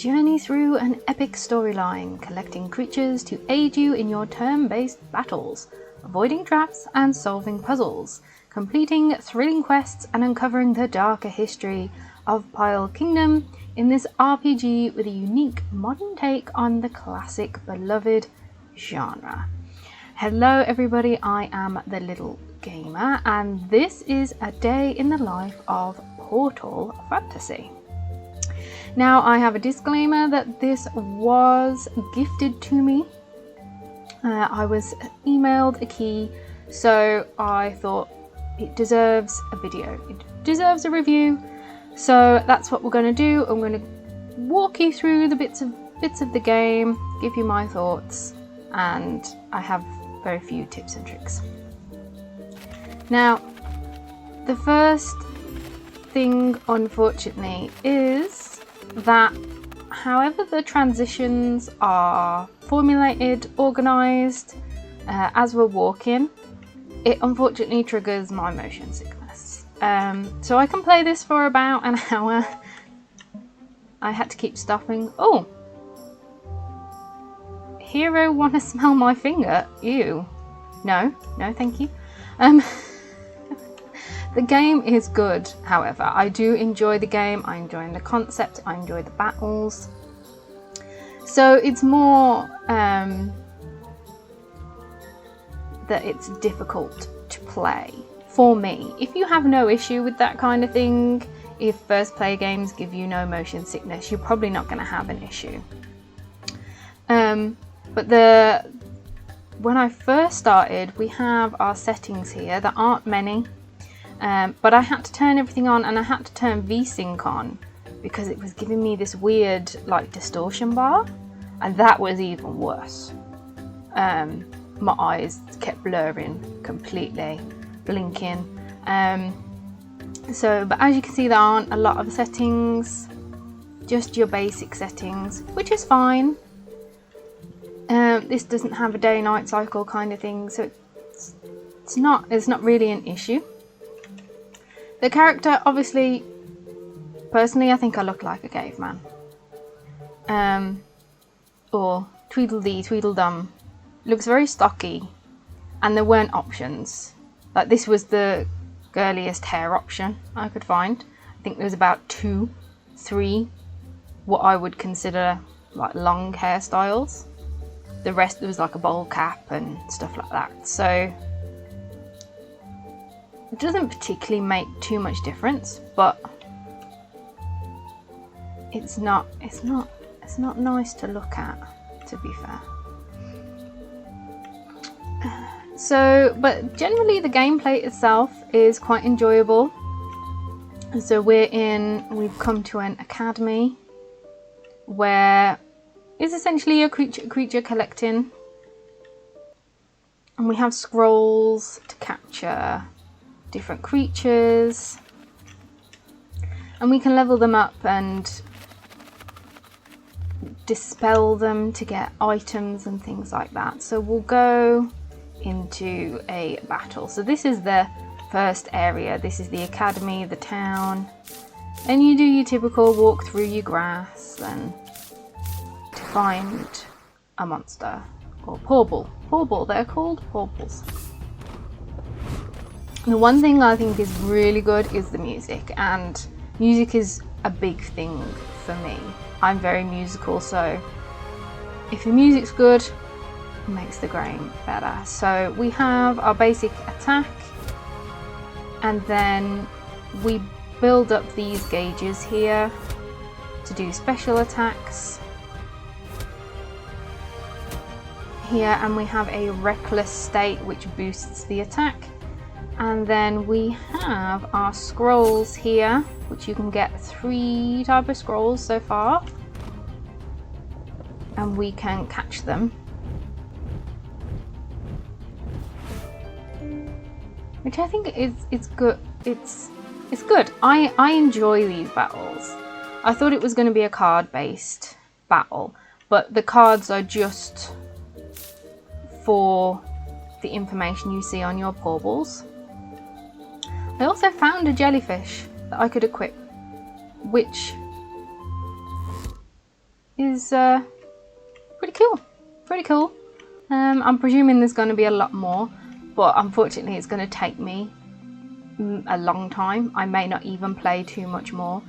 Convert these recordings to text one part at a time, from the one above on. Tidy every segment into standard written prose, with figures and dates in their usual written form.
Journey through an epic storyline, collecting creatures to aid you in your turn-based battles, avoiding traps and solving puzzles, completing thrilling quests and uncovering the darker history of Pyli Kingdom in this RPG with a unique modern take on the classic beloved genre. Hello everybody, I am the Little Gamer and this is a day in the life of Portal Fantasy. Now I have a disclaimer that this was gifted to me. I was emailed a key, so I thought it deserves a video, it deserves a review. So that's what we're going to do. I'm going to walk you through the bits of the game, give you my thoughts, and I have very few tips and tricks. Now, the first thing, unfortunately, is that however the transitions are formulated, organised, as we're walking, it unfortunately triggers my motion sickness. So I can play this for about an hour. I had to keep stopping. Oh! Hero wanna smell my finger? Ew. No, thank you. The game is good, however. I do enjoy the game, I enjoy the concept, I enjoy the battles. So it's more that it's difficult to play for me. If you have no issue with that kind of thing, if first play games give you no motion sickness, you're probably not going to have an issue. But when I first started, we have our settings here. There aren't many, but I had to turn everything on, and I had to turn VSync on because it was giving me this weird like distortion bar, and that was even worse. My eyes kept blurring completely, blinking. But as you can see, there aren't a lot of settings, just your basic settings, which is fine. This doesn't have a day-night cycle kind of thing, so it's not really an issue. The character, obviously, personally, I think I look like a caveman. Or Tweedledee, Tweedledum. Looks very stocky, and there weren't options. Like, this was the girliest hair option I could find. I think there was about 2, 3 what I would consider like long hairstyles. The rest, there was like a bowl cap and stuff like that. So it doesn't particularly make too much difference, but it's not nice to look at, to be fair. But generally the gameplay itself is quite enjoyable. So we've come to an academy where it's essentially a creature collecting, and we have scrolls to capture different creatures, and we can level them up and dispel them to get items and things like that. So we'll go into a battle. So this is the first area. This is the academy, the town, and you do your typical walk through your grass and to find a monster or Porbal. They're called Porbals. The one thing I think is really good is the music, and music is a big thing for me. I'm very musical, so if the music's good, makes the game better. So we have our basic attack, and then we build up these gauges here to do special attacks here, and we have a reckless state which boosts the attack, and then we have our scrolls here, which you can get 3 types of scrolls so far, and we can catch them, which I think it's good. It's good. I enjoy these battles. I thought it was going to be a card-based battle, but the cards are just for the information you see on your Porbals. I also found a jellyfish that I could equip, which is pretty cool. Pretty cool. I'm presuming there's going to be a lot more, but unfortunately it's going to take me a long time. I may not even play too much more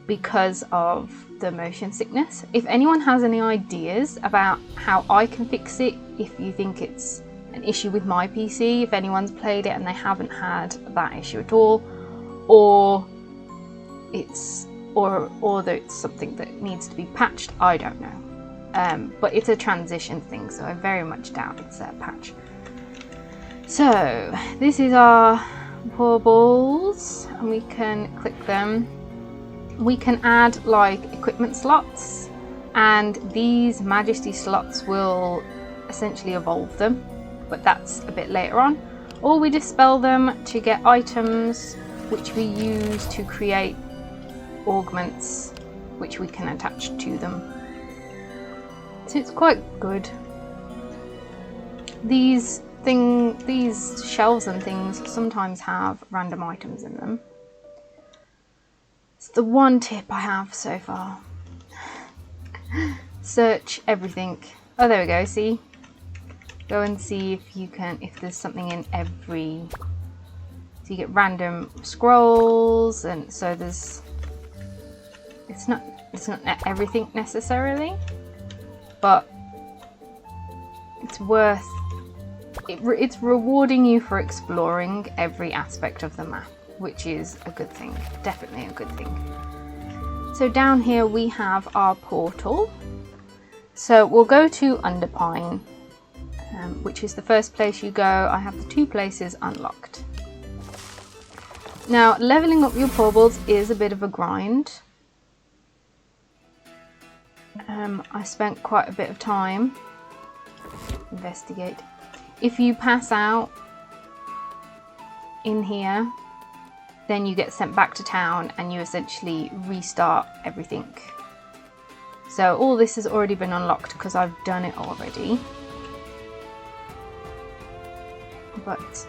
because of the motion sickness. If anyone has any ideas about how I can fix it, if you think it's an issue with my PC, if anyone's played it and they haven't had that issue at all, or that it's something that needs to be patched, I don't know. But it's a transition thing, so I very much doubt it's a patch. So this is our Porbals, and we can click them. We can add like equipment slots, and these Majesty slots will essentially evolve them, but that's a bit later on. Or we dispel them to get items which we use to create augments which we can attach to them. So it's quite good. These shelves and things sometimes have random items in them. It's the one tip I have so far. Search everything. Oh, there we go, see? Go and see if there's something in every... So you get random scrolls, and so there's... It's not everything necessarily, but it's worth... It's rewarding you for exploring every aspect of the map, which is a good thing, definitely a good thing. So down here we have our portal. So we'll go to Underpine, which is the first place you go. I have the 2 places unlocked. Now leveling up your Porbals is a bit of a grind. I spent quite a bit of time. Investigate. If you pass out in here, then you get sent back to town and you essentially restart everything. So all this has already been unlocked because I've done it already. But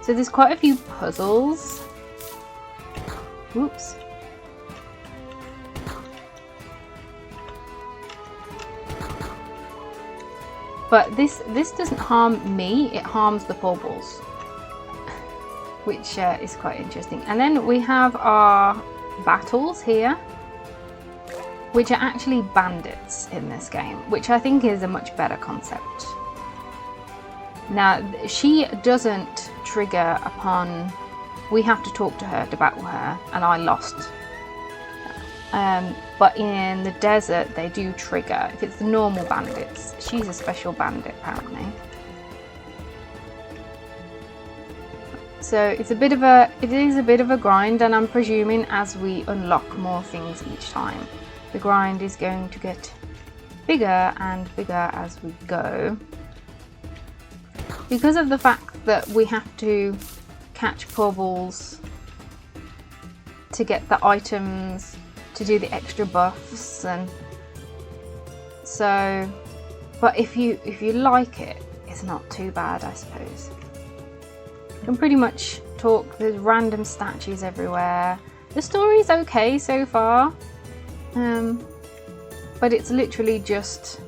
so there's quite a few puzzles. Oops. But this doesn't harm me, it harms the Porbals, which is quite interesting. And then we have our battles here, which are actually bandits in this game, which I think is a much better concept. Now, she doesn't trigger upon... We have to talk to her to battle her, and I lost. But in the desert, they do trigger. If it's the normal bandits, she's a special bandit apparently. So it is a bit of a grind, and I'm presuming as we unlock more things each time, the grind is going to get bigger and bigger as we go. Because of the fact that we have to catch Porbals to get the items, to do the extra buffs, and so, but if you like it, it's not too bad, I suppose. You can pretty much talk. There's random statues everywhere. The story's okay so far, but it's literally just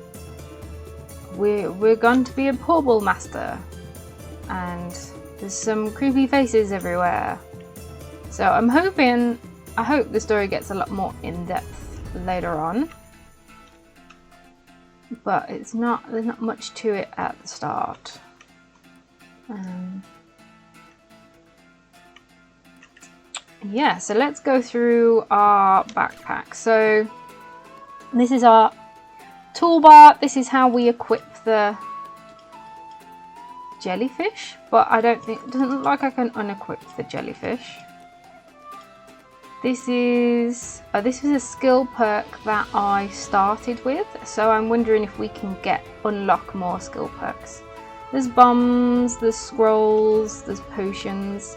we're going to be a Porbal master, and there's some creepy faces everywhere. So I hope the story gets a lot more in-depth later on, but there's not much to it at the start. Yeah, so let's go through our backpack. So this is our toolbar. This is how we equip the jellyfish, but it doesn't look like I can unequip the jellyfish. This is a skill perk that I started with, so I'm wondering if we can unlock more skill perks. There's bombs, there's scrolls, there's potions.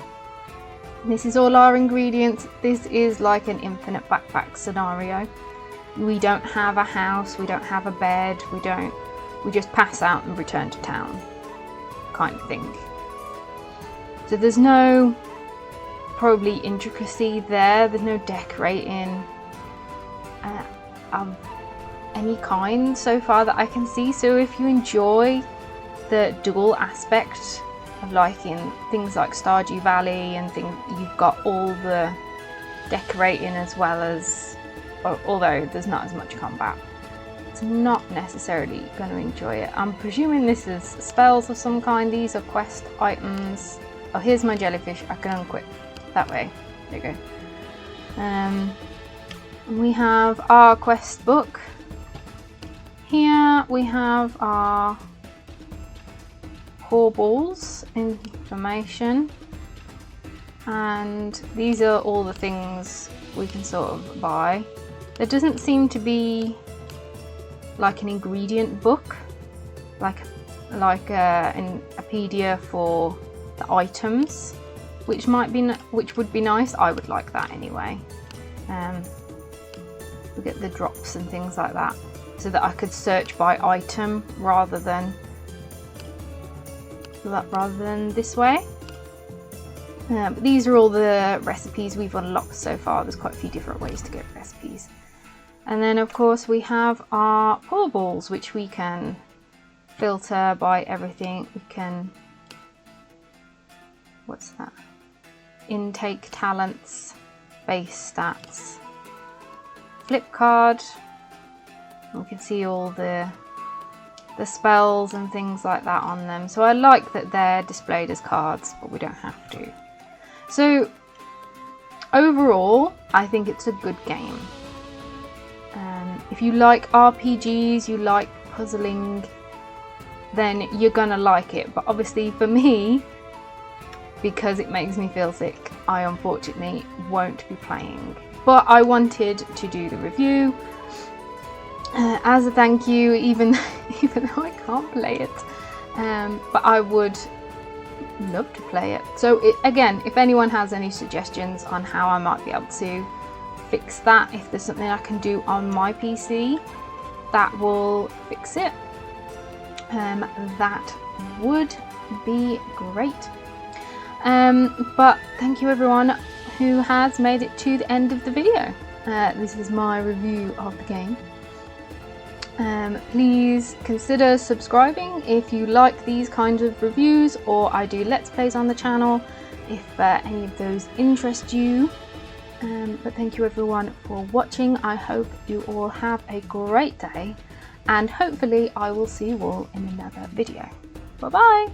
This is all our ingredients. This is like an infinite backpack scenario. We don't have a house, we don't have a bed, we just pass out and return to town kind of thing. So there's no probably intricacy there's no decorating, of any kind so far that I can see. So if you enjoy the dual aspect of like in things like Stardew Valley and things, you've got all the decorating as well as, although there's not as much combat, it's not necessarily going to enjoy it. I'm presuming this is spells of some kind. These are quest items. Oh, here's my jellyfish. I can unquit that way. There you go. We have our quest book. Here we have our Porbals information, and these are all the things we can sort of buy. There doesn't seem to be like an ingredient book, like an Apedia for the items, which would be nice. I would like that anyway. We get the drops and things like that, so that I could search by item rather than this way. But these are all the recipes we've unlocked so far. There's quite a few different ways to get recipes. And then of course we have our Porbles, which we can filter by everything. We can, what's that? Intake talents, base stats, flip card. We can see all the spells and things like that on them. So I like that they're displayed as cards, but we don't have to. So overall, I think it's a good game. If you like RPGs, you like puzzling, then you're gonna like it. But obviously for me, because it makes me feel sick, I unfortunately won't be playing. But I wanted to do the review as a thank you, even though I can't play it. But I would love to play it. So again, if anyone has any suggestions on how I might be able to fix that, if there's something I can do on my PC that will fix it, that would be great. But thank you everyone who has made it to the end of the video. This is my review of the game. Please consider subscribing if you like these kinds of reviews, or I do let's plays on the channel if any of those interest you. But thank you everyone for watching. I hope you all have a great day, and hopefully I will see you all in another video. Bye bye!